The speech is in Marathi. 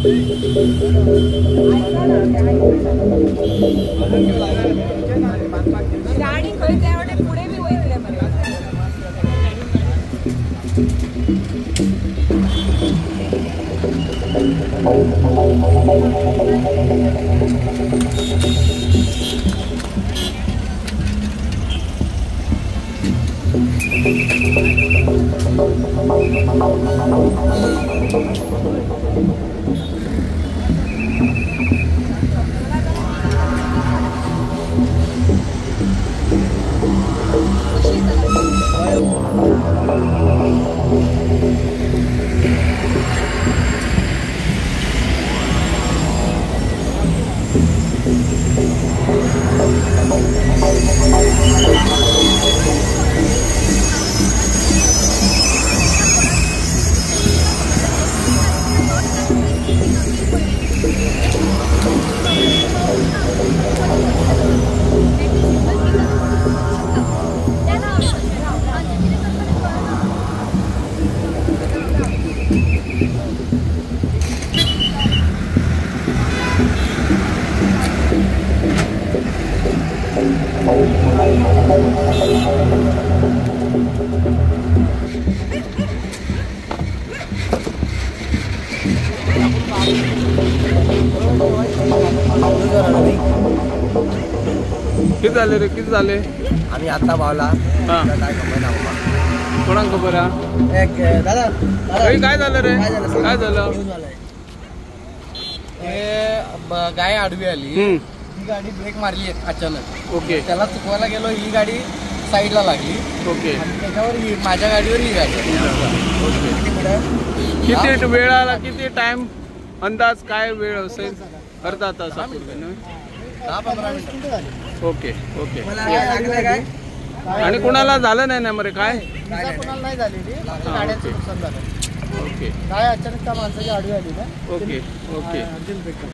गाडी खंय त्यावडे पुढे बी वयतले मरे किती झाले रे किती झाले आम्ही आता भावला काय खबर ना कोणाक खबर दादा काय झालं रे काय झालं गाय आडवी आली ही गाडी ब्रेक मारली अचानक ओके त्याला चुकवायला गेलो ही गाडी साईडला लागली ओके आणि त्याच्यावर माझ्या गाडीवर ही गाडी किती वेळ आला किती टाइम अंदाज काय वेळ असेल अर्धा तास 10-15 मिनिटं ओके ओके आणि कोणाला झालं नाही ना मरे काय कोणाला नाही झालेली गाड्यांचं नुकसान झालं ओके काय अचानक त्या माणसाची आडवी आली ना ओके ओके